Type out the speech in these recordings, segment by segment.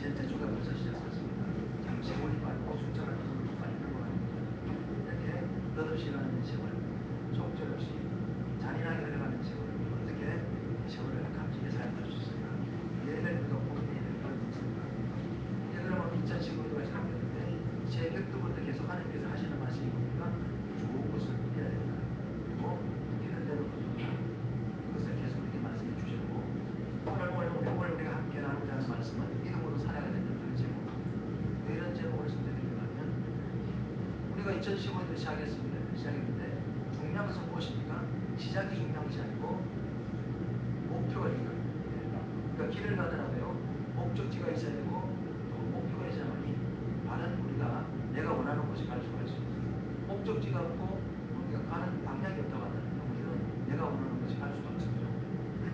제일 대초가 벌써 시작했습니다. 그냥 세월이 빠르고 숫자가 너무 빨리 넘어갑니다. 이렇게 끝없이 가는 세월, 속절없이 잔인하게 흘러가는 세월을 어떻게 세월을 값지게 사용할 수 있을까? 예를 들어 고민해야 될 건 있습니다. 그러면 2015년도가 시작됐는데 새벽부터 계속 하나님께서 하시는 말씀이 뭡니까? 좋은 것을 꾸며야 된다. 그리고 꾸미는 대로 거둔다. 이것을 계속 이렇게 말씀해 주셨고 오늘 우리가 함께 나누고자 하는 말씀은 믿음으로 살아야 된다는 제목입니다. 왜 이런 제목을 선택했는가 하면 우리가 2015년을 시작했는데 중요한 것은 무엇입니까? 시작이 중요한 것이 아니고 목표가 중요한 겁니다. 그러니까 길을 가더라도요 목적지가 있어야 되고 또 목표가 있어야만이 바른 우리가 내가 원하는 곳에 갈 수가 있습니다. 목적지가 없고 우리가 가는 방향이 없다고 하면 우리는 내가 원하는 곳에 갈 수가 없습니다.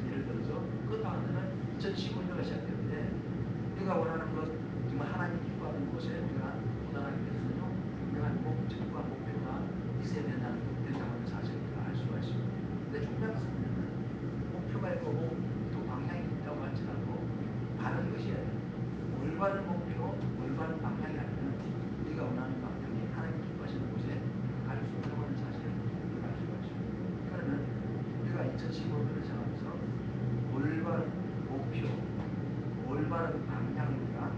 예를 들어서 그렇다고 하면 2015년도가 시작되는데 우리가 원하는 것 정말 하나님 기뻐하는 곳에 우리가 도달하기 위해서는요 분명한 목적과 목표가 있어야 된다고 하는 사실을 우리가 알 수가 있습니다. 근데 중요한 것은 뭐냐면 목표가 있고 또 방향이 있다고 할지라도 바른 것이어야 돼요. 올바른 목표, 올바른 방향이 아니면 우리가 원하는 방향에 하나님 기뻐하시는 곳에 갈 수 없다는 사실을 우리가 알 수가 있습니다. 그러면 우리가 2015년을 시작하면서 올바른 목표, 올바른 방향을 우리가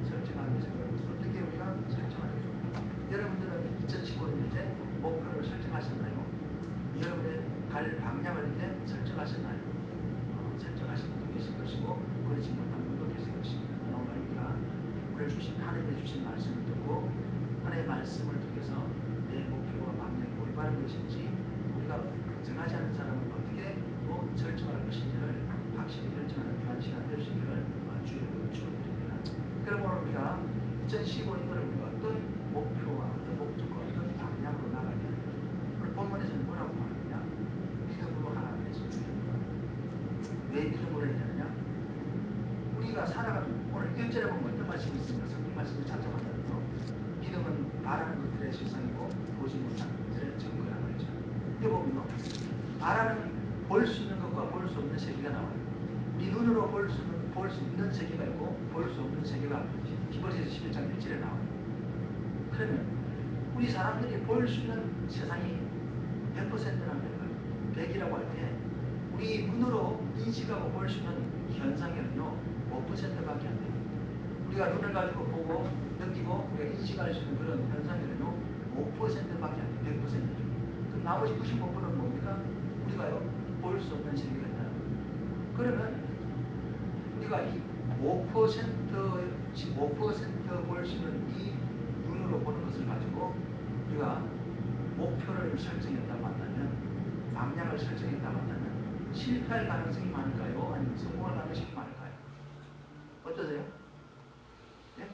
설정하기 위해서 어떻게 우리가 설정하는 게 좋을까? 여러분들은 2015년 이제 목표를 설정하셨나요? 여러분의 갈 방향을 이제 설정하셨나요? 설정하신 분도 계실 것이고 그렇지 못한 분도 계실 것입니다. 오늘 우리가 오늘 하나님의 주신 말씀을 듣고 하나님의 말씀을 통해서 내 목표와 방향이 올바른 것인지 우리가 정하지 않은 사람은 어떻게 설정할 것인지를 확실히 결정하는 그런 시간 될 수 있기를 주의를 축원드립니다. 그럼 오늘 우리가 2015년을 우리가 어떤 목표와 어떤 목적과 어떤 방향으로 나가야 되는가? 오늘 본문에서는 뭐라고 말하느냐? 믿음으로 하나님을 주십니다. 왜 믿음으로 해야 되느냐? 우리가 살아가는 오늘 1절에 보면 어떤 말씀이 있습니까? 성경 말씀을 찾아보면요. 믿음은 바라는 것들의 실상이고 보지 못하는 것들의 증거라고 했죠. 여기 보면요. 바라는 볼 수 있는 것과 볼 수 없는 세계가 나와요. 우리 눈으로 볼 수 있는 세계가 있고 볼 수 없는 세계가 히브리서 11장 1절에 나와요. 그러면 우리 사람들이 볼 수 있는 세상이 100%라는 거예요. 100이라고 할 때 우리 눈으로 인식하고 볼 수 있는 현상에는요 5%밖에 안 돼요. 우리가 눈을 가지고 보고 느끼고 우리가 인식할 수 있는 그런 현상에는요 5%밖에 안 돼요. 100%죠. 그럼 나머지 95%는 뭡니까? 우리가요 볼 수 없는 세계가 있다는 거예요. 그러면 우리가 이 5% 볼 수 있는 이 눈으로 보는 것을 가지고 우리가 목표를 설정했다고 한다면 방향을 설정했다고 한다면 실패할 가능성이 많을까요? 아니면 성공할 가능성이 많을까요? 어떠세요? 예?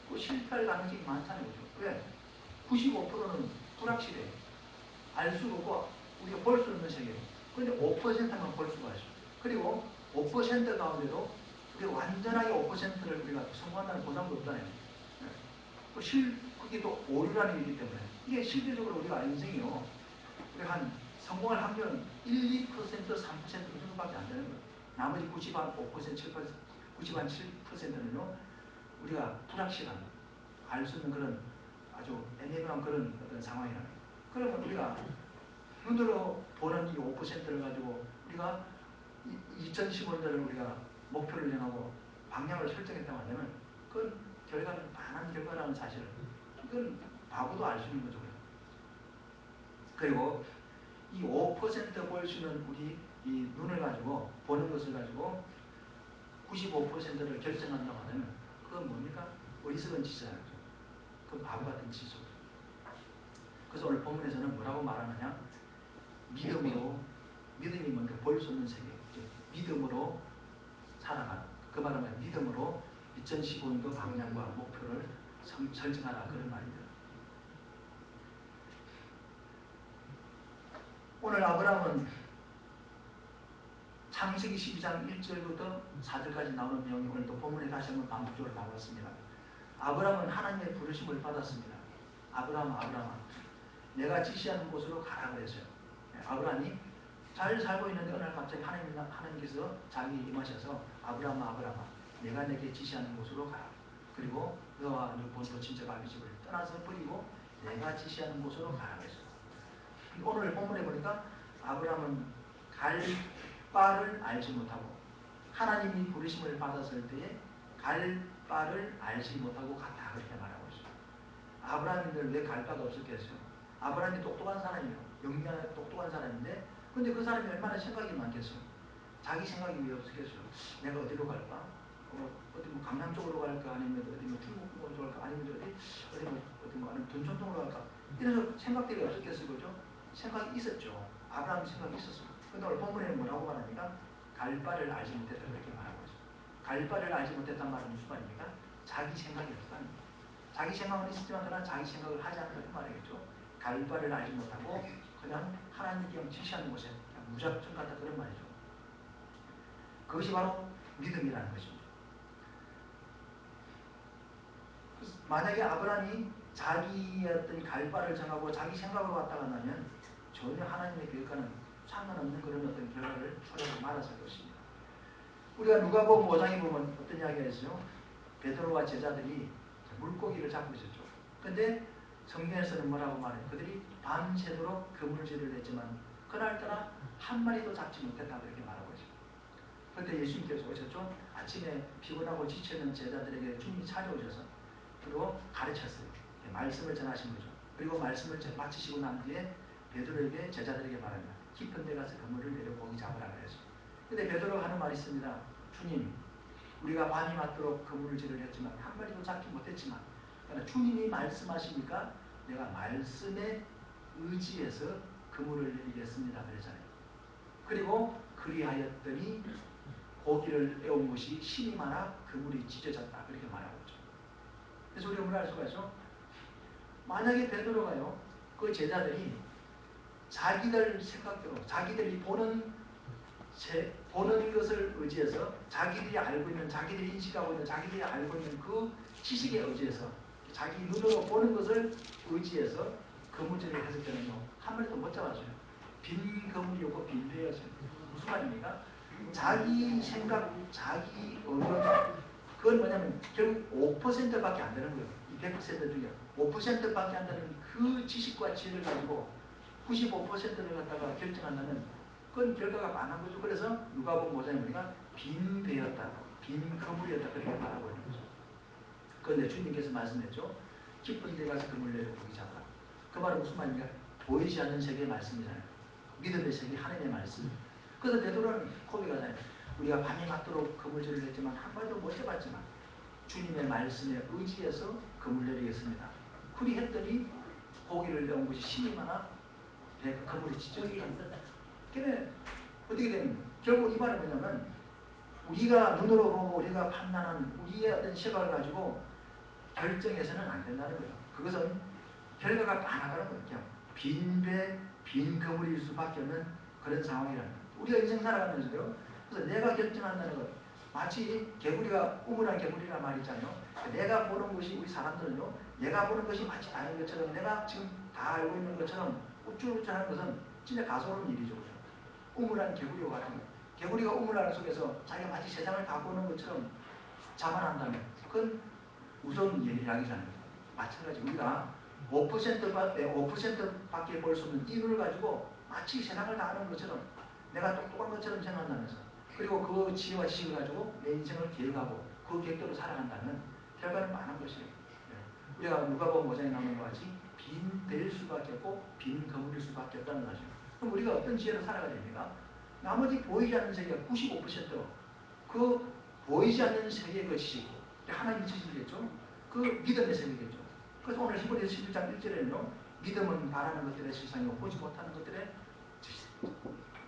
그 실패할 가능성이 많잖아요. 그죠? 왜? 95%는 불확실해요. 알 수가 없고 우리가 볼 수 없는 세계. 그런데 5%만 볼 수가 있어요. 그리고 5% 가운데도 우리가 완전하게 5%를 우리가 성공한다는 보장도 없잖아요. 그게 또 오류라는 얘기이기 때문에 이게 실질적으로 우리가 인생이요. 우리가 한 성공할 확률은 1, 2%, 3% 그 정도밖에 안 되는 거예요. 나머지 95%, 97%는요. 우리가 불확실한 알 수 없는 그런 아주 애매모호한 그런 어떤 상황이라는 거예요. 그러면 우리가 눈으로 보는 이 5%를 가지고 우리가 2015년도를 우리가 목표를 정하고 방향을 설정했다고 하면 그건 결과는 반한 결과라는 사실을 이건 바보도 알 수 있는 거죠. 그리고 이 5% 볼 수 있는 우리 이 눈을 가지고 보는 것을 가지고 95%를 결정한다고 하면 그건 뭡니까? 어리석은 짓이라는 거죠. 그건 바보 같은 짓이죠. 그래서 오늘 본문에서는 뭐라고 말하느냐? 믿음이 뭔가 볼 수 없는 세계, 믿음으로 살아가라. 그 말은 믿음으로 2015년도 방향과 목표를 설정하라 그런 말입니다. 오늘 아브라함은 창세기 12장 1절부터 4절까지 나오는 내용이 오늘도 본문에 다시 한번 반복적으로 나왔습니다. 아브라함은 하나님의 부르심을 받았습니다. 아브라함아 내가 지시하는 곳으로 가라 그랬어요. 아브라함이 잘 살고 있는데 어느 날 갑자기 하나님께서 자기에게 임하셔서 아브라함아 내가 내게 지시하는 곳으로 가라. 그리고 너와 너 본토 친척 아비집을 떠나서 버리고 내가 지시하는 곳으로 가라 그랬어요. 오늘 본문에 보니까 아브라함은 갈 바를 알지 못하고 하나님이 부르심을 받았을 때에 갈 바를 알지 못하고 갔다 그렇게 말하고 있어요. 아브라함인들 왜 갈 바가 없었겠어요? 아브라함이 똑똑한 사람이에요. 영리한 똑똑한 사람인데 근데 그 사람이 얼마나 생각이 많겠어요? 자기 생각이 왜 없었겠어요? 내가 어디로 갈까? 어디 뭐 강남 쪽으로 갈까? 아니면 어디 뭐 중국으로 갈까? 아니면 어디 뭐 아니면 둔촌동으로 갈까? 이래서 생각들이 없었겠어요, 그죠? 생각이 있었죠. 아브라함 생각이 있었어요. 근데 오늘 본문에는 뭐라고 말합니까? 갈 바를 알지 못했다 그렇게 말하고 있어요. 갈 바를 알지 못했단 말은 무슨 말입니까? 자기 생각이 없다는 거예요. 자기 생각은 있었지만 그러나 자기 생각을 하지 않는다는 말이겠죠. 갈 바를 알지 못하고 그냥 하나님이 그냥 지시하는 곳에 그냥 무작정 갔다 그런 말이죠. 그것이 바로 믿음이라는 것입니다. 만약에 아브라함이 자기의 어떤 갈 바를 정하고 자기 생각으로 왔다 간다면 전혀 하나님의 계획과는 상관없는 그런 어떤 결과를 초래하고 말았을 것입니다. 우리가 누가복음 5장에 보면 어떤 이야기가 있어요? 베드로와 제자들이 물고기를 잡고 있었죠. 근데 성경에서는 뭐라고 말해요? 그들이 밤새도록 그물질을 했지만 그날따라 한 마리도 잡지 못했다 그렇게 말하고 있어요. 그때 예수님께서 오셨죠. 아침에 피곤하고 지치는 제자들에게 주님이 찾아오셔서 그리고 가르쳤어요. 말씀을 전하신 거죠. 그리고 말씀을 마치시고 난 뒤에 베드로에게 제자들에게 말합니다. 깊은 데 가서 그물을 내려 고기 잡으라 그랬어요. 근데 베드로가 하는 말이 있습니다. 주님, 우리가 밤이 맞도록 그물질을 했지만 한 마리도 잡지 못했지만 그러나 주님이 말씀하시니까 내가 말씀에 의지해서 그물을 내리겠습니다 그랬잖아요. 그리고 그리하였더니 고기를 애운 것이 힘이 많아 그물이 찢어졌다 그렇게 말하고 있죠. 그래서 우리가 뭘 알 수가 있죠? 만약에 베드로가요 그 제자들이 자기들 생각대로 자기들이 보는 것을 의지해서 자기들이 알고 있는 자기들이 인식하고 있는 자기들이 알고 있는 그 지식에 의지해서 자기 눈으로 보는 것을 의지해서 그물질을 했을 때는요 한 마리도 못 잡았어요. 빈 그물이었고 빈 배였어요. 무슨 말입니까? 자기 생각, 자기 의견 그건 뭐냐면 결국 5%밖에 안 되는 거예요. 이 100% 중에 5%밖에 안 되는 그 지식과 지혜를 가지고 95%를 갖다가 결정한다면 그건 결과가 많은 거죠. 그래서 누가복음 5장에 보니까 빈 배였다, 빈 그물이었다 그렇게 말하고 있는 거죠. 그런데 주님께서 말씀했죠. 깊은 데 가서 그물 내려 고기 잡아라. 그 말은 무슨 말입니까? 보이지 않는 세계의 말씀이잖아요. 믿음의 세계 하나님의 말씀. 그래서 베드로는 고백하잖아요. 우리가 밤이 맞도록 그물질을 했지만 한 마리도 못 잡았지만 주님의 말씀에 의지해서 그물 내리겠습니다. 그리 했더니 고기를 내온 것이 힘이 많아 그물이 찢어졌다. 그래 어떻게 되면 결국 이 말은 뭐냐면 우리가 눈으로 보고 우리가 판단하는 우리의 어떤 시각을 가지고 결정해서는 안 된다는 거예요. 그것은 결과가 많아가는 거예요. 그냥 빈 배, 빈 그물일 수밖에 없는 그런 상황이라는 거예요. 우리가 인생 살아가면서요. 그래서 내가 결정한다는 것 마치 개구리가 우물한 개구리란 말이 있잖아요. 내가 보는 것이 우리 사람들은요. 내가 보는 것이 마치 다른 것처럼 내가 지금 다 알고 있는 것처럼 우쭐우쭐하는 것은 진짜 가소로운 일이죠. 우물한 개구리와 같은 거예요. 개구리가 우물 안에 속에서 자기가 마치 세상을 다 보는 것처럼 자만한다면 그건 무서운 이야기잖아요. 마찬가지 우리가 5%밖에 볼 수 없는 이유를 가지고 마치 세상을 다 아는 것처럼 내가 똑똑한 것처럼 생각한다면서 그리고 그 지혜와 지식을 가지고 내 인생을 계획하고 그 계획대로 살아간다면 결과는 많은 것이에요. 우리가 누가복음 5장에 나오는 것 같이 빈 배일 수밖에 없고 빈 그물일 수밖에 없다는 것이죠. 그럼 우리가 어떤 지혜로 살아가야 됩니까? 나머지 보이지 않는 세계가 95%그 보이지 않는 세계의 그 지식 하나님의 지식이겠죠. 그 믿음의 세계겠죠. 그래서 오늘 히브리서 11장 1절에는요. 믿음은 바라는 것들의 실상이고 보지 못하는 것들의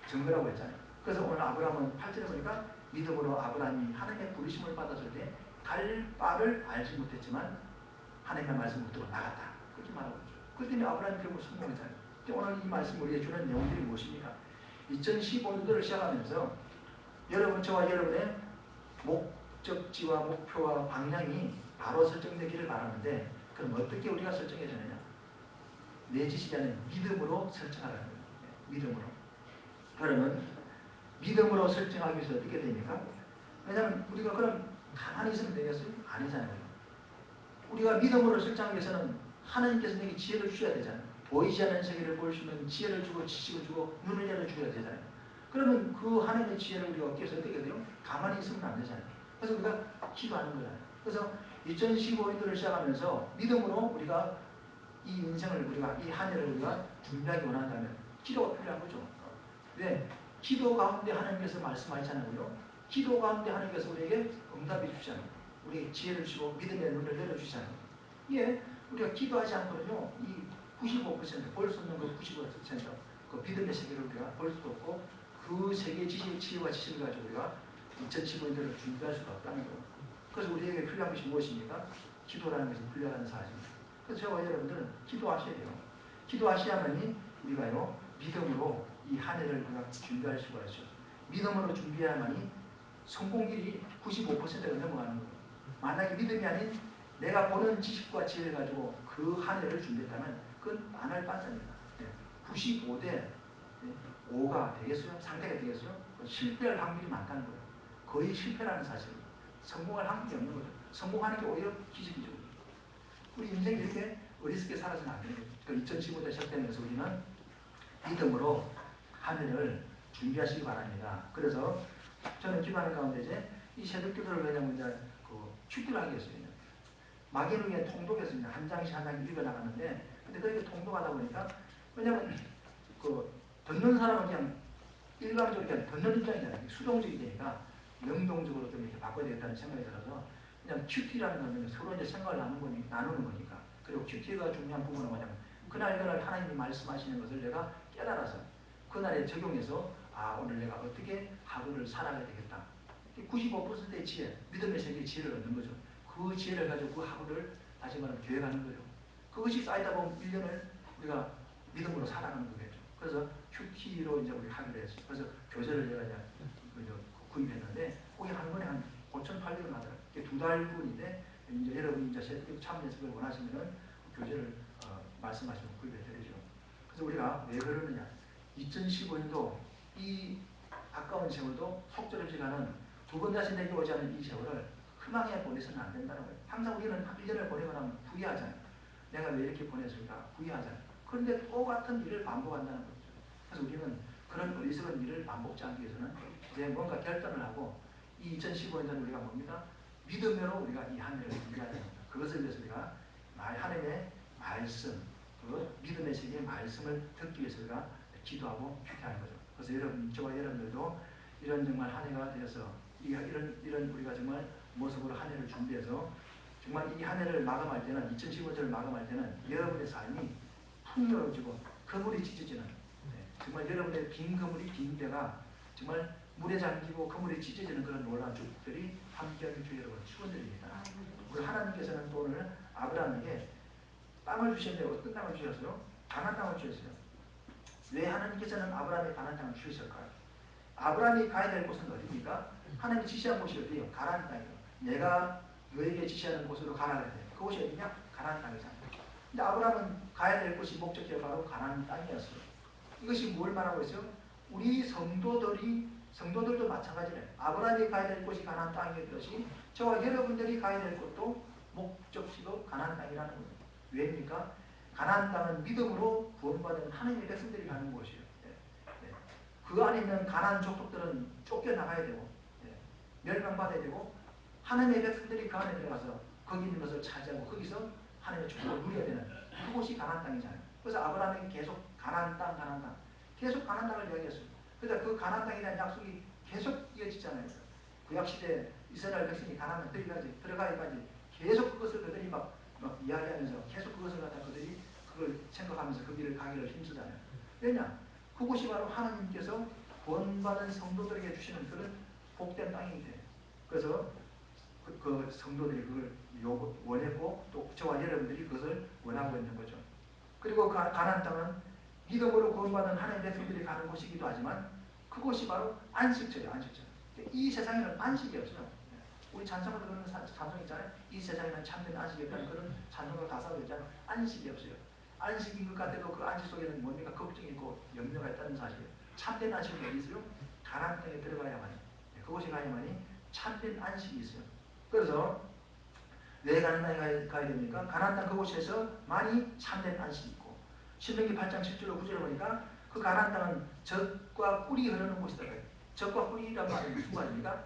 증거라고 했잖아요. 그래서 오늘 아브라함은 8절에 보니까 믿음으로 아브라함이 하나님의 부르심을 받았을 때 갈 바를 알지 못했지만 하나님의 말씀을 듣고 나갔다. 그렇게 말하고 있죠. 그 때문에 아브라함이 결국 성공했잖아요. 오늘 이 말씀 우리에게 주는 내용들이 무엇입니까? 2015년도를 시작하면서 여러분, 저와 여러분의 목적지와 목표와 방향이 바로 설정되기를 바라는데 그럼 어떻게 우리가 설정해야 되느냐? 내 지식이 아닌 믿음으로 설정하라는 거예요. 믿음으로. 그러면 믿음으로 설정하기 위해서 어떻게 됩니까? 왜냐하면 우리가 그럼 가만히 있으면 되겠어요? 아니잖아요. 우리가 믿음으로 실장하기 위해서는 하나님께서 내게 지혜를 주셔야 되잖아요. 보이지 않는 세계를 볼 수 있는 지혜를 주고 지식을 주고 눈을 열어주셔야 되잖아요. 그러면 그 하나님의 지혜를 우리가 얻기 위해서 어떻게 돼요? 가만히 있으면 안 되잖아요. 그래서 우리가 기도하는 거잖아요. 그래서 2015년도를 시작하면서 믿음으로 우리가 이 인생을 우리가 이 한 해를 우리가 준비하기 원한다면 기도가 필요한 거죠. 왜? 기도 가운데 하나님께서 말씀하시잖아요. 기도 가운데 하나님께서 우리에게 응답해 주시잖아요. 우리에게 지혜를 주시고 믿음의 눈을 열어주시잖아요. 예, 우리가 기도하지 않고는요, 이 95%볼 수 없는 그 95%그 믿음의 세계를 우리가 볼 수도 없고 그 세계의 지혜와 지식을 가지고 우리가 2015년도를 준비할 수가 없다는 거예요. 그래서 우리에게 필요한 것이 무엇입니까? 기도라는 것이 필요한 사실입니다. 그래서 저와 여러분들은 기도하셔야 돼요. 기도하셔야만이 우리가요, 믿음으로 이 한 해를 우리가 준비할 수가 있죠. 믿음으로 준비해야만이 성공률이 95%가 넘어가는 거예요. 만약에 믿음이 아닌 내가 보는 지식과 지혜를 가지고 그 한 해를 준비했다면 그건 안 할 바입니다. 95대 5가 되겠어요? 상대가 되겠어요? 실패할 확률이 많다는 거예요. 거의 실패라는 사실입니다. 성공할 확률이 없는 거죠. 성공하는 게 오히려 기적이죠. 우리 인생이 이렇게 어리석게 살아서는 안 되는 거죠. 2015년 시작되면서 우리는 믿음으로 한 해를 준비하시기 바랍니다. 그래서 저는 기도하는 가운데 이제 이 새벽기도를 왜냐면 이제 그 축기를 하기 위해서요. 마귀는 통독해서 한 장씩 한 장씩 읽어 나가는데, 근데 그렇게 통독하다 보니까 왜냐면 그 듣는 사람은 그냥 일방적으로 그냥 듣는 입장이잖아요. 수동적이 되니까 능동적으로 좀 이렇게 바꿔야 되겠다는 생각이 들어서 그냥 큐티라는 거는 서로 이제 생각을 나누는 거니까. 그리고 큐티가 중요한 부분은 뭐냐면 그날 하나님이 말씀하시는 것을 내가 깨달아서 그날에 적용해서 오늘 내가 어떻게 하루를 살아야 되겠다. 95%의 지혜, 믿음의 세계의 지혜를 얻는 거죠. 그 지혜를 가지고 그 하루를 다시 말하면 계획하는 거죠. 그것이 쌓이다 보면 1년을 우리가 믿음으로 살아가는 거겠죠. 그래서 큐티로 이제 우리 하기로 했어요. 그래서 교재를 제가 이제 구입했는데 거기 한 번에 한 5,800원 하더라고요. 이게 2달분인데 이제 여러분이 이제 새벽 참여해서 그걸 원하시면은 교재를 말씀하시면 구입해 드리죠. 그래서 우리가 왜 그러느냐? 2015년도 이 아까운 세월도 속절없이 가는 두 번 다시 내게 오지 않는 이 세월을 희망에 보내서는 안 된다는 거예요. 항상 우리는 1년을 보내고 나면 후회하잖아요. 내가 왜 이렇게 보냈을까 후회하잖아요. 그런데 똑같은 일을 반복한다는 거죠. 그래서 우리는 그런 어리석은 일을 반복지 않기 위해서는 이제 뭔가 결단을 하고 이 2015년도는 우리가 뭡니까? 믿음으로 우리가 이 한 해를 준비해야 됩니다. 그것을 위해서 우리가 하나님의 말씀, 그 믿음의 세계의 말씀을 듣기 위해서 우리가 기도하고 큐티하는 거죠. 그래서 여러분, 저와 여러분들도 이런 정말 한 해가 되어서 이런 우리가 정말 모습으로 한 해를 준비해서 정말 이 한 해를 마감할 때는 2015년을 마감할 때는 여러분의 삶이 풍요로워지고 그물이 찢어지는 정말 여러분의 빈 그물이 빈 배가 정말 물에 잠기고 그물이 찢어지는 그런 놀라운 축복들이 함께하기 주 여러분 축원드립니다. 우리 하나님께서는 또 오늘 아브라함에게 땅을 주셨는데 어떤 땅을 주셨어요? 가나안 땅을 주셨어요. 왜 하나님께서는 아브라함에게 가나안 땅을 주셨을까요? 아브라함이 가야 될 곳은 어디입니까? 하나님이 지시한 곳이 어디예요? 가나안 땅이에요. 내가 너에게 지시하는 곳으로 가라 그랬는데 그곳이 어디냐? 가나안 땅이잖아요. 근데 아브라함은 가야 될 곳이 목적지가 바로 가나안 땅이었어요. 이것이 뭘 말하고 있어요? 우리 성도들도 마찬가지래요. 아브라함이 가야 될 곳이 가나안 땅이었듯이 저와 여러분들이 가야 될 곳도 목적지도 가나안 땅이라는 거예요. 왜입니까? 가나안 땅은 믿음으로 구원받은 하나님의 백성들이 가는 곳이에요. 그 안에 있는 가나안 족속들은 쫓겨나가야 되고 멸망받아야 되고 하나님의 백성들이 그 안에 들어가서 거기 있는 것을 차지하고 거기서 하나님의 축복을 누려야 되는 그곳이 가나안 땅이잖아요. 그래서 아브라함이 계속 가나안 땅 계속 가나안 땅을 이야기했어요. 그래서 그 가나안 땅에 대한 약속이 계속 이어지잖아요. 구약시대 이스라엘 백성이 가나안 들어가기까지 계속 그것을 그들이 막 이야기하면서 계속 그것을 갖다 그들이 그걸 생각하면서 그 길을 가기를 힘쓰잖아요. 왜냐? 그곳이 바로 하나님께서 구원받은 성도들에게 주시는 그런 복된 땅이기 때문에. 그래서 그 성도들이 그걸 원했고 또 저와 여러분들이 그것을 원하고 있는 거죠. 그리고 가나안 땅은 믿음으로 구원받은 하나님의 백성들이 가는 곳이기도 하지만 그곳이 바로 안식처예요. 안식처. 이 세상에는 안식이 없어요. 우리 찬송가도 그런 찬송 있잖아요. 이 세상에는 참된 안식이 없다는 그런 찬송가 가사가 있잖아요. 안식이 없어요. 안식인 것 같아도 그 안식 속에는 뭡니까? 걱정이 있고 염려가 있다는 사실이에요. 참된 안식이 어디 있어요? 가나안 땅에 들어가야만이 그곳에 가야만이 참된 안식이 있어요. 그래서 왜 가나안 땅에 가야 됩니까? 가나안 땅 그곳에서 많이 참된 안식이 있고, 신명기 8장 7절로 9절을 보니까 그 가나안 땅은 젖과 꿀이 흐르는 곳이다. 젖과 꿀이란 말은 무슨 말입니까?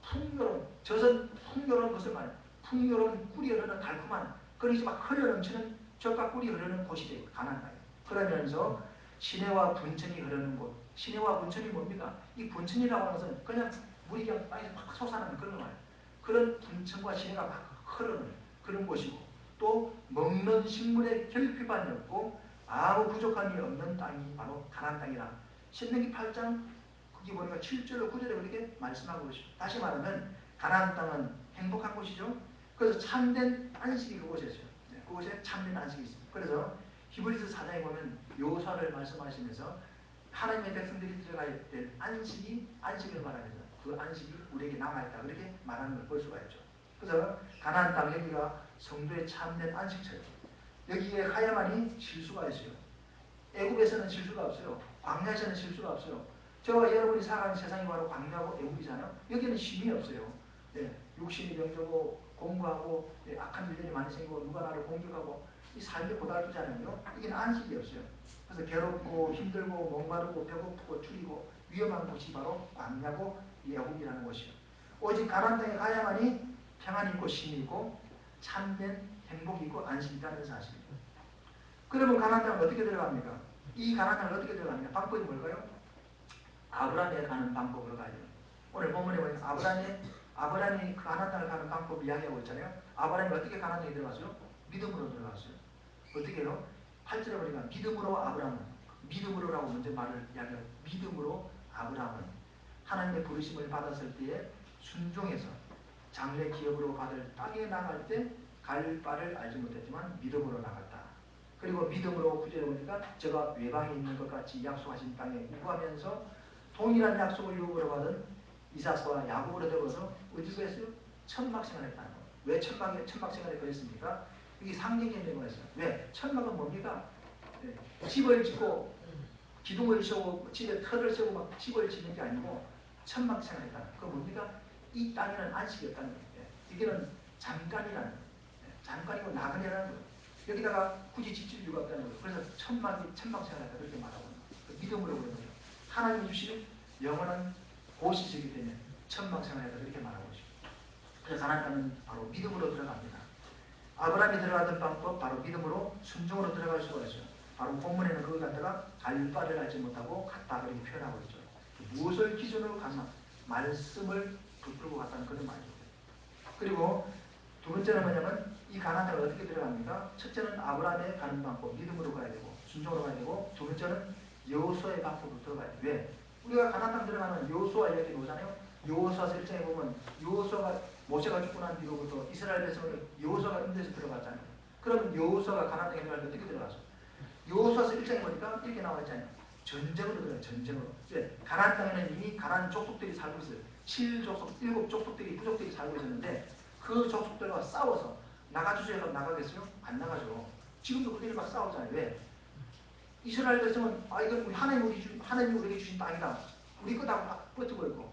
풍요로운, 젖은 풍요로운 것을 말해요. 풍요로운 꿀이 흐르는 달콤한, 그러니까 막 흘러넘치는 젖과 꿀이 흐르는 곳이 돼요. 가나안 땅에. 그러면서 시내와 분천이 흐르는 곳. 시내와 분천이 뭡니까? 이 분천이라고 하는 것은 그냥 물이 그냥 땅에서 막 솟아나는 그런 말이에요. 그런 분천과 시내가 막 흐르는 그런 곳이고, 또 먹는 식물의 결핍함이 없고 아무 부족함이 없는 땅이 바로 가나안 땅이라. 신명기 8장 거기 보니까 7절로 9절에 그렇게 말씀하고 계시죠. 다시 말하면 가나안 땅은 행복한 곳이죠. 그래서 참된 안식이 그곳에 있어요. 그곳에 참된 안식이 있습니다. 그래서 히브리서 4장에 보면 요사를 말씀하시면서 하나님의 백성들이 들어가야 될 안식을 말합니다. 그 안식이 우리에게 남아있다. 그렇게 말하는 걸 볼 수가 있죠. 그래서 가나안 땅 여기가 성도의 참된 안식처예요. 여기에 가야만이 실수가 있어요. 애굽에서는 실수가 없어요. 광야에서는 실수가 없어요. 저와 여러분이 살아가는 세상이 바로 광야고 애굽이잖아요. 여기는 쉼이 없어요. 육신이 병들고 공부하고 악한 일들이 많이 생기고 누가 나를 공격하고 이 삶이 고달프잖아요. 이게는 안식이 없어요. 그래서 괴롭고 힘들고 목마르고 배고프고 추리고 위험한 곳이 바로 광야고 애굽이라는 곳이에요. 오직 가나안 땅에 가야만이 평안이 있고 쉼이 있고 참된 행복이 있고 안식이 있다는 사실입니다. 그러면 가나안 땅은 어떻게 들어갑니까? 이 가나안 땅을 어떻게 들어갑니까? 방법이 뭘까요? 아브라함에 가는 방법으로 가야 돼요. 오늘 본문에 보면 아브라함이 가나안 땅을 가는 방법을 이야기하고 있잖아요. 아브라함이 어떻게 가나안 땅에 들어갔어요? 믿음으로 들어갔어요. 어떻게 해요? 8절에 보니까 믿음으로 아브라함은, 믿음으로라고 먼저 말을 이야기해요. 믿음으로 아브라함은 하나님의 부르심을 받았을 때에 순종해서 장래 기업으로 받을 땅에 나갈 때 갈 바를 알지 못했지만 믿음으로 나갔다. 그리고 믿음으로 구절에 보니까 저가 외방에 있는 것 같이 약속하신 땅에 우하면서 동일한 약속을 유업으로 받은 이삭과 야곱으로 되어서 어디서 했어요? 천막생활을 했다는 거예요. 왜 천막생활에 그랬습니까? 이게 상징적인 의미가 있어요. 왜? 천막은 뭡니까? 집을 짓고 기둥을 세우고 집에 터를 세우고 막 집을 짓는 게 아니고 천막생활을 했다는 거예요. 그 뭡니까? 이 땅에는 안식이 없다는 거예요. 여기는 잠깐이라는 거예요. 잠깐이고 나그네라는 거예요. 여기다가 굳이 지칠 이유가 없다는 거예요. 그래서 천막생활을 했다 그렇게 말하고 있는 거예요. 믿음으로 그러는 거예요. 하나님이 주시는 영원한 곳이시기 때문에 천막생활을 했다 그렇게 말하고 있습니다. 그래서 가나안 땅은 바로 믿음으로 들어갑니다. 아브라함이 들어가던 방법 바로 믿음으로 순종으로 들어갈 수가 있어요. 바로 본문에는 그걸 갖다가 갈 바를 알지 못하고 갔다 그렇게 표현하고 있죠. 무엇을 기준으로 갔나? 말씀을 붙들고 갔다는 그런 말이죠. 그리고 두 번째는 뭐냐면 이 가나안 땅을 어떻게 들어갑니까? 첫째는 아브라함의 가는 방법, 믿음으로 가야 되고 순종으로 가야 되고, 두 번째는 여호수아의 방법으로 들어가야 돼. 왜? 우리가 가나안 땅 들어가면 여호수아 이야기 나오잖아요. 여호수아서 1장에 보면 여호수아가 모세가 죽고 난 뒤로부터 이스라엘 백성을 여호수아가 인도해서 들어갔잖아요. 그러면 여호수아가 가나안 땅에 들어갈 때 어떻게 들어가죠? 여호수아서 1장에 보니까 이렇게 나와 있잖아요. 전쟁으로 들어가요. 전쟁으로. 왜? 가나안 땅에는 이미 가나안 족속들이 살고 있어요. 7족속, 7족속들이 부족들이 살고 있었는데 그 족속들과 싸워서 나가주세요. 나가겠어요? 안 나가죠. 지금도 그들이 막 싸우잖아요. 왜? 이스라엘 백성은 이건 우리 하나님이 우리에게 주신 땅이다. 우리 거다고 막 버티고 있고,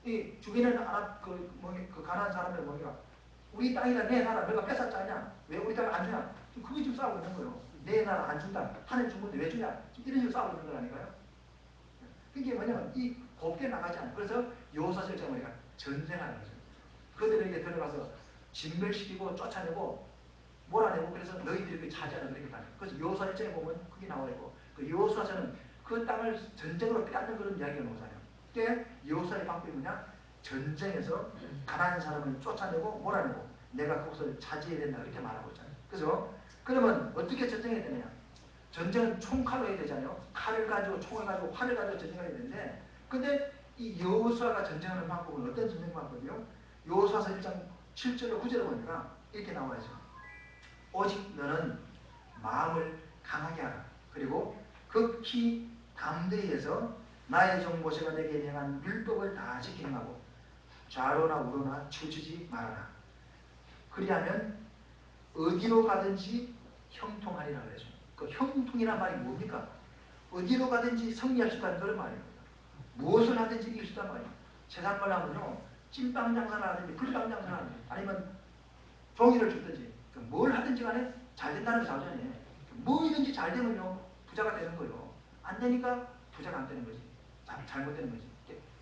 이 주변에는 그 가난한 사람들은 뭡니까? 우리 땅이다, 내 나라 너가 뺏었지 않냐? 왜 우리 땅을 안 주냐? 그게 지금 싸우고 있는 거예요. 내 나라 안 준다. 하나님 준 건데 왜 주냐? 지금 이런 식으로 싸우고 있는 거라니까요. 그게 뭐냐면 이 곱게 나가지 않아요. 그래서 여호수아서 1장에 보니까 전쟁하는 거죠. 그들에게 들어가서 진멸시키고 쫓아내고 몰아내고, 그래서 너희들이 그 차지하라 그렇게 말해요. 그래서 여호수아 1장에 보면 그게 나와 있고, 그 여호수아서는 그 땅을 전쟁으로 빼앗는 그런 이야기가 나오잖아요. 그때 여호수아의 방법이 뭐냐? 전쟁에서 가난한 사람을 쫓아내고 몰아내고 내가 그것을 차지해야 된다 이렇게 말하고 있잖아요. 그래서 그러면 어떻게 전쟁해야 되느냐? 전쟁은 총칼로 해야 되잖아요. 칼을 가지고 총을 가지고 활을 가지고 전쟁을 해야 되는데, 근데 이 여호수아가 전쟁하는 방법은 어떤 전쟁 방법이요? 여호수아서 1장 7절로 9절을 보니까 이렇게 나와 있어요. 오직 너는 마음을 강하게 하라. 그리고 극히 담대해서 나의 종 모세가 내게 행한 율법을 다 지키고 좌로나 우로나 치우치지 말아라. 그리하면 어디로 가든지 형통하리라 그랬어요. 그 형통이란 말이 뭡니까? 어디로 가든지 승리할 수 있다는 그런 말입니다. 무엇을 하든지 이길 수 있다는 말이에요. 세상 말로 하면요, 찐빵 장사를 하든지 불빵 장사를 하든지 아니면 종이를 줍든지 뭘 하든지 간에 잘 된다는 게 사전에 뭐든지 잘 되면요 부자가 되는 거예요. 안 되니까 부자가 안 되는 거지. 잘못되는 거지.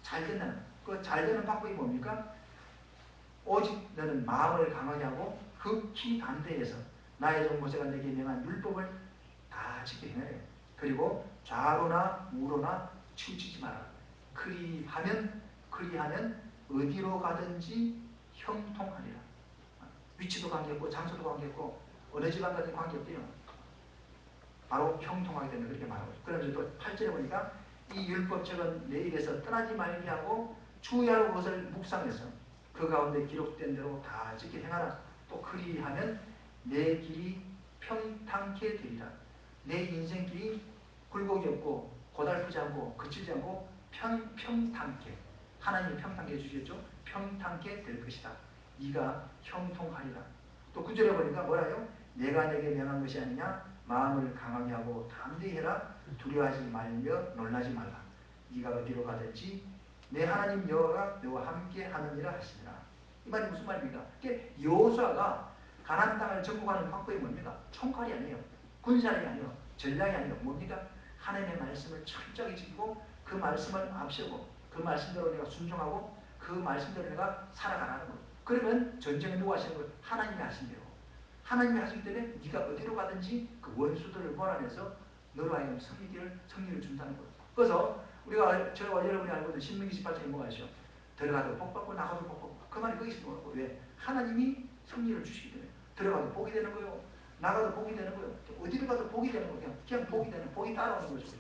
잘 된다는 그 잘 되는 방법이 뭡니까? 오직 너는 마음을 강하게 하고 극히 담대해서 나의 종 모세가 내게 명한 율법을 다 지켜 행하래. 그리고 좌로나 우로나 치우치지 마라. 그리하면 어디로 가든지 형통하리라. 위치도 관계없고 장소도 관계없고 어느 집안 가든 관계없대요. 바로 형통하게 된다 그렇게 말하고 있어요. 그러면서 또 8절에 보니까 이 율법책은 내 입에서 떠나지 말게 하고 주야로 그것을 묵상해서 그 가운데 기록된 대로 다 지켜 행하라. 또 그리하면 내 길이 평탄케 되리라. 내 인생길이 굴곡이 없고 고달프지 않고 거칠지 않고 평탄케 하나님이 평탄케 해주시겠죠? 평탄케 될 것이다. 네가 형통하리라. 또 9절에 보니까 뭐라요? 내가 내게 명한 것이 아니냐? 마음을 강하게 하고 담대히 해라. 두려워하지 말며 놀라지 말라. 네가 어디로 가든지 내 하나님 여호와가 너와 함께 하느니라 하시니라. 이 말이 무슨 말입니까? 여호수아가 가나안 땅을 정복하는 방법이 뭡니까? 총칼이 아니에요. 군사력이 아니에요. 전략이 아니에요. 뭡니까? 하나님의 말씀을 철저하게 지키고 그 말씀을 앞세우고 그 말씀대로 내가 순종하고 그 말씀대로 내가 살아가라는 거예요. 그러면 전쟁은 누가 하시는 거예요? 하나님이 하신대요. 하나님이 하시기 때문에 네가 어디로 가든지 그 원수들을 몰아내서 너로 하여금 승리를 준다는 거예요. 그래서 저와 여러분이 알고 있는 신명기 18장에 뭐가 있죠? 들어가도 복 받고 나가도 복 받고. 그 말이 거기서 뭐라고? 왜? 하나님이 승리를 주시기 때문에 들어가도 복이 되는 거예요. 나가도 복이 되는 거예요. 어디로 가도 복이 되는 거예요. 그냥 복이 되는 복이 따라오는 거죠.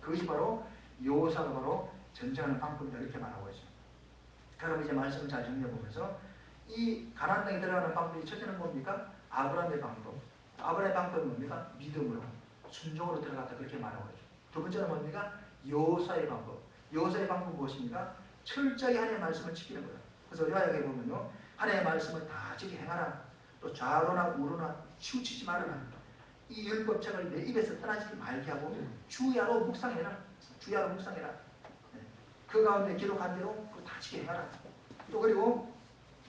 그것이 바로 여호사가 바로 전쟁하는 방법이다 이렇게 말하고 있어요. 그럼 이제 말씀을 잘 정리해 보면서 이 가나안 땅에 들어가는 방법이 첫째는 뭡니까? 아브라함의 방법. 아브라함의 방법은 뭡니까? 믿음으로 순종으로 들어갔다 그렇게 말하고 있죠. 두 번째는 뭡니까? 여호사의 방법. 여호사의 방법은 무엇입니까? 철저히 하나님의 말씀을 지키는 거예요. 그래서 우리가 여기 보면요, 하나님의 말씀을 다 지켜 행하라. 또 좌로나 우로나 치우치지 말아라. 이 율법책을 내 입에서 떠나지 말게 하고 주야로 묵상해라. 주야로 묵상해라. 그 가운데 기록한 대로 그거 다 지켜 행하라. 또 그리고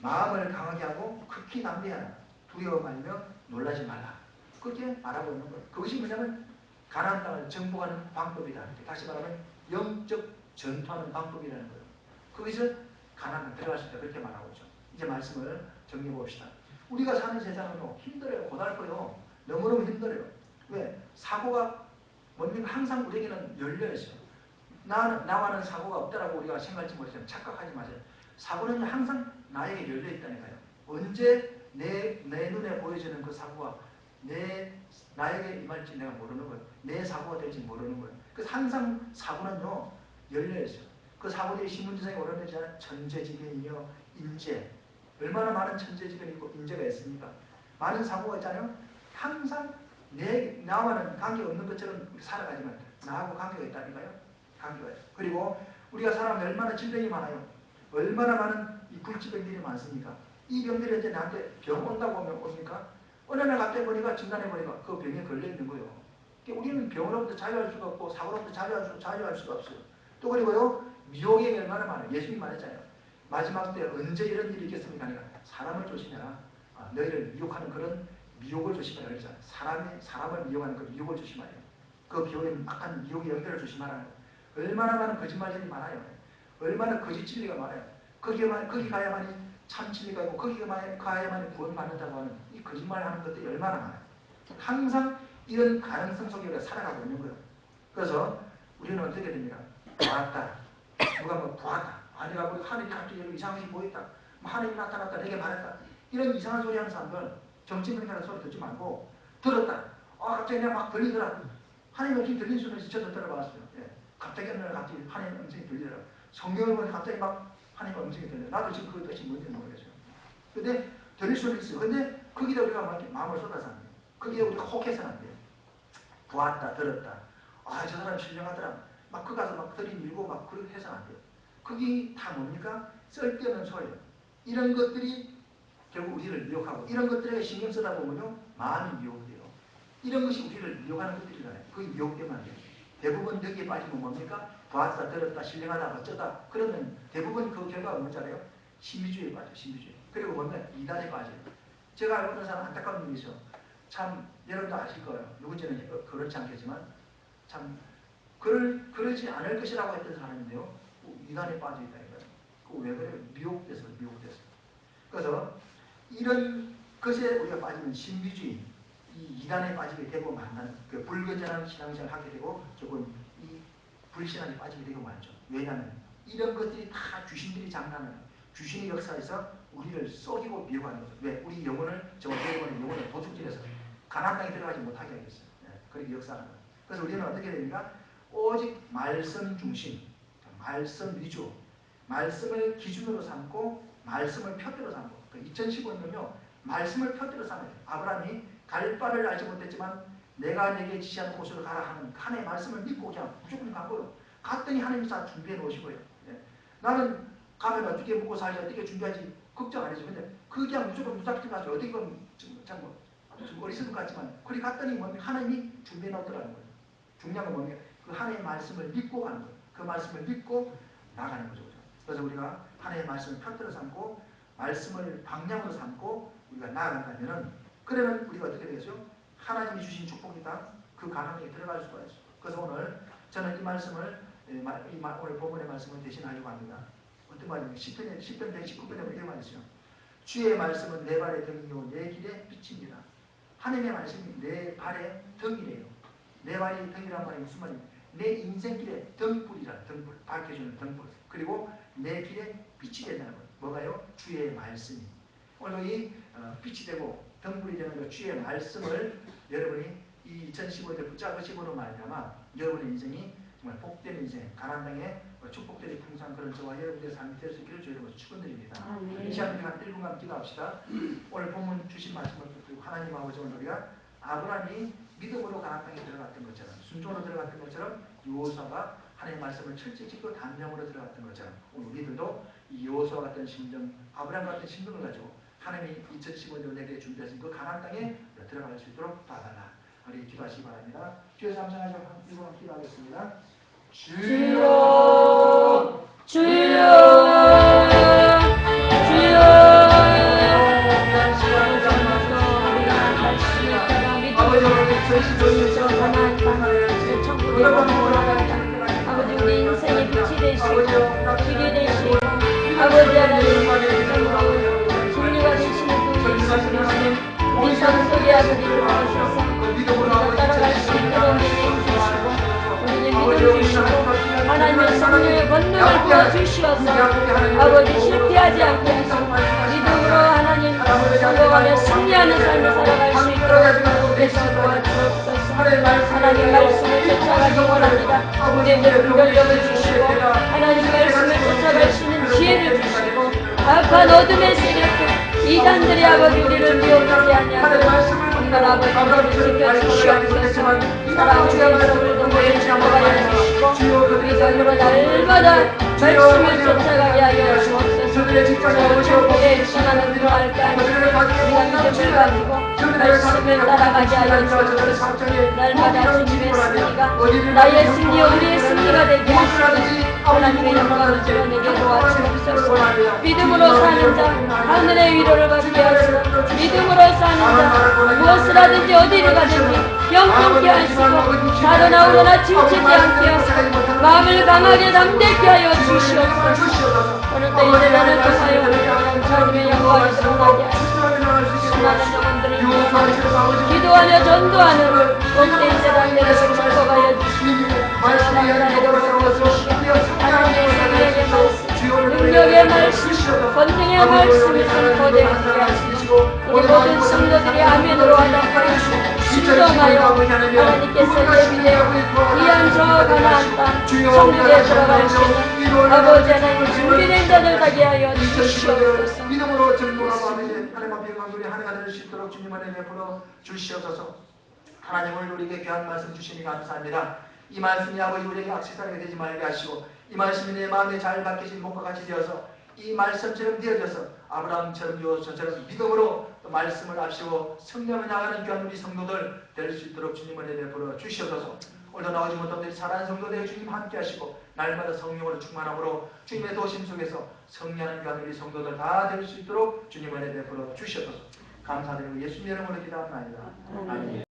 마음을 강하게 하고 극히 담대하라. 두려워 말며 놀라지 말라. 그렇게 말하고 있는 거예요. 그것이 뭐냐면 가나안 땅을 정복하는 방법이다. 다시 말하면 영적 전투하는 방법이라는 거예요. 거기서 가나안 땅 들어갈 수 있다. 그렇게 말하고 있죠. 이제 말씀을 정리해 봅시다. 우리가 사는 세상은 힘들어요. 고달퍼요. 너무너무 힘들어요. 왜? 사고가 뭡니까? 항상 우리에게는 열려 있어요. 나와는 사고가 없다라고 우리가 생각하지 못해요. 착각하지 마세요. 사고는 항상 나에게 열려 있다니까요. 언제 내 눈에 보여지는 그 사고가 나에게 임할지 내가 모르는 거예요. 내 사고가 될지 모르는 거예요. 그래서 항상 사고는요 열려 있어요. 그 사고들이 신문지상에 오르내잖아요. 천재지변이며 인재. 얼마나 많은 천재지변이 있고 인재가 있습니까? 많은 사고가 있잖아요. 항상 나와는 관계없는 것처럼 살아가지만 나하고 관계가 있다니까요. 관계가 있어요. 그리고 우리가 사람이 얼마나 질병이 많아요. 얼마나 많은 이 굴지병들이 많습니까? 이 병들이 이제 나한테 병 온다고 하면 옵니까? 어느 날 갑자기 보니까 진단해 보니까 그 병에 걸려 있는 거예요. 그러니까 우리는 병으로부터 자유할 수가 없고 사고로부터 자유할 수가 없어요. 또 그리고요 미혹이 얼마나 많아요. 예수님 말했잖아요. 마지막 때 언제 이런 일이 있겠습니까? 아니라 사람을 조심해라. 너희를 미혹하는 그런 미혹을 조심해라 그랬잖아요. 사람을 미혹하는 그 미혹을 조심하라. 그 비오는 악한 미혹의 연결을 조심하라. 얼마나 많은 거짓말들이 많아요. 얼마나 거짓 진리가 많아요. 거기 가야만이 참 진리가 있고 거기 가야만이 구원받는다고 하는 이 거짓말하는 것들이 얼마나 많아요. 항상 이런 가능성 속에 우리가 살아가고 있는 거예요. 그래서 우리는 어떻게 됩니까? 보았다. 누가 뭐 보았다. 내가 뭐 하늘이 갑자기 이상한 것이 보였다. 뭐 하늘이 나타났다. 내게 말했다. 이런 이상한 소리 하는 사람들 정치문이라는 소리 듣지 말고 들었다. 갑자기 내가 막 들리더라. 하나님 음성이 들린 순간 저도 들어봤어요. 예. 갑자기 어느 날 갑자기 하나님 음성이 들리더라고요. 성경을 보니 갑자기 막 하나님 음성이 들려요. 나도 지금 그 뜻이 뭔지 모르겠어요. 근데 들릴 수는 있어요. 근데 거기다 우리가 마음을 쏟아서 안 돼요. 거기에 우리가 혹해서는 안 돼요. 보았다, 들었다. 저 사람 신령하더라. 막 그 가서 막 들이밀고 막 그렇게 해서는 안 돼요. 그게 다 뭡니까? 쓸데없는 소리예요. 이런 것들이 결국 우리를 미혹하고 이런 것들에 신경 쓰다 보면요. 마음이 미혹돼요. 이런 것이 우리를 미혹하는 것들이잖아요. 그게 미혹되면 안 돼요. 대부분 여기에 빠지면 뭡니까? 보았다, 들었다, 신령하다, 어쩌다. 그러면 대부분 그 결과가 뭔지 알아요? 신비주의에 빠져. 신비주의. 그리고 뭔가 이단에 빠져요. 제가 알고 있는 사람 안타까운 일이죠. 참 여러분도 아실 거예요. 누군지는 그렇지 않겠지만 참 그러지 않을 것이라고 했던 사람인데요. 이단에 빠져 있다 이거예요. 왜 그래요? 미혹돼서. 그래서 이런 것에 우리가 빠지면 신비주의, 이 이단에 빠지게 되고 만나는 그 불건전한 신앙생활을 하게 되고 조금 이 불신앙에 빠지게 되고 말죠. 왜냐하면 이런 것들이 다 귀신들이 장난하는 귀신의 역사에서 우리를 속이고 미혹하는 거죠. 왜? 우리 영혼을 영혼을 도둑질해서 가나안 땅에 들어가지 못하게 하겠어요. 그렇게 역사하는 거예요. 그래서 우리는 어떻게 됩니까? 오직 말씀 중심, 말씀 위주, 말씀을 기준으로 삼고 말씀을 표대로 삼고 2015년은요. 말씀을 표대로 삼아요. 아브라함이 갈 바를 알지 못했지만 내가 내게 지시하는 곳으로 가라 하는 하나님의 말씀을 믿고 그냥 무조건 간 거예요. 갔더니 하나님이 다 준비해 놓으시고요. 나는 가면 어떻게 먹고 살지 어떻게 준비하지 걱정 안 해줘. 근데 그냥 무조건 무작정 가서 어디 건 좀 어리석은 것 같지만 그리 갔더니 뭡니까? 하나님이 준비해 놓더라는 거예요. 중요한 건 뭡니까? 그 하나님의 말씀을 믿고 가는 거예요. 그 말씀을 믿고 나가는 거죠. 그래서 우리가 하나님의 말씀을 표대로 삼고 말씀을 방향으로 삼고 우리가 나아간다면은 그러면 우리가 어떻게 되겠죠? 하나님이 주신 축복이다. 그 가난에 들어갈 수가 있어요. 그래서 오늘 저는 이 말씀을 오늘 본문의 말씀을 대신하려고 합니다. 어떤 말입니까? 10편 119편에 이렇게 말했어요. 주의 말씀은 내 발의 등이요 내 길의 빛입니다. 하나님의 말씀이 내 발의 등이래요. 내 발의 등이란 말이 무슨 말입니까? 내 인생길의 등불이라 등불, 밝혀주는 등불. 그리고 내 길에 빛이 된다는 거예요. 뭐가요? 주의 말씀이. 오늘 이 빛이 되고 등불이 되는 그 주의 말씀을 여러분이 이 2015년을 붙잡으시고로 말미암아 여러분의 인생이 정말 복된 인생, 가나안 땅에 축복들이 풍성한 그런 저와 여러분의 삶이 될 수 있기를 주의 이름으로 축원드립니다. 이 시간 우리가 1분간 기도합시다. 오늘 본문 주신 말씀을 붙들고 하나님 아버지 오늘 우리가 아브라함이 믿음으로 가나안 땅에 들어갔던 것처럼 순종으로 들어갔던 것처럼 여호수아가 하나님의 말씀을 철저히 지키고 단명으로 들어갔던 것처럼 오늘 우리들도 이 여호수아 같은 심정, 아브라함 같은 심정을 가지고 하나님이 2015년 내게 준비하신 그 가나안 땅에 들어갈 수 있도록 도와달라. 우리 기도하시기 바랍니다. 주여서 함성하시고 이번 기도하겠습니다. 주여 주여 주여 아버지 우리 인생의 빛이 되시고 길이 되시고 아버지 하나님 진리가 되시는 그 예수 그리스도 우리 삶 속에 아버지 들어오셔서 우리가 따라갈 수 있도록 내주시고 우리에게 믿음 주시고 하나님의 성령의 권능을 부어주시어서 아버지 실패하지 않게 하시고 믿음으로 하나님 성공하며 승리하는 삶을 살아갈 수 있도록 예수 도와주옵소서. 하나님 말씀을 쫓아가기 원합니다. 우리에게 분별력을 주시고 하나님 말씀을 쫓아갈 수 있는 지혜를 주시고 악한 어둠의 세력들 이단들이 아버지 우리를 미혹하지 아니하도록 정말 아버지를 지켜주시옵소서. 사랑하는 여러분들도 모두 지켜가게 주시고 우리 삶으로 날마다 말씀을 쫓아가게 하여 주옵소서. 천국에 입성하는 그 날까지 우리가 믿음을 가지고 말씀을 따라가게 하여 주옵소서. 날마다 주님의 승리가 나의 승리와 우리의 승리가 되게 하시고 하나님의 영광을 드러내게 도와주옵소서. 믿음으로 사는 자 하늘의 위로를 받게 하시고 믿음으로 사는 자 무엇을 하든지 어디를 가든지 영통케 하시고 다르나 우러나 치우치지 않게 하시고 마음을 강하게 담대케 하여 주시옵소서. 오늘도 이 세상을 통하여 하나님의 영광을 드러나게 하시고 수많은 영혼들을 위하여 기도하며 전도하는 온데이 세상들을 축복하여 주시고 하나님의 생명의 말씀 능력의 말씀 권능의 말씀이 선포되게 하시고 우리 모든 성도들이 아멘으로 하답하여 순종하여 하나님께서 예비되어 귀한 저 가나안 땅 천국에 들어갈 수 있는 아버지 하나님 준비된 자들 되게 하여 주시옵소서. 믿음으로 전도하고 하나님 앞에 영광을 하나가 될 수 있도록 주님 안에 베풀어 주시옵소서. 하나님 오늘 우리에게 귀한 말씀 주시니 감사합니다. 이 말씀이 아버지 우리에게 악세사리가 되지 말게 하시고 이 말씀이 내 마음에 잘 박히신 목과 같이 되어서 이 말씀처럼 되어져서 아브라함처럼 요셉처럼 믿음으로 말씀을 앞세워 성령을 나가는 귀한 우리 성도들 될 수 있도록 주님 은혜 베풀어 주시옵소서. 오늘도 나오지 못한 우리 사랑하는 성도들 주님 함께 하시고 날마다 성령으로 충만함으로 주님의 도심 속에서 성령하는 가 우리 성도들 다 될 수 있도록 주님 은혜 베풀어 주시옵소서. 감사드리고 예수님 이름으로 기도합니다. 아멘.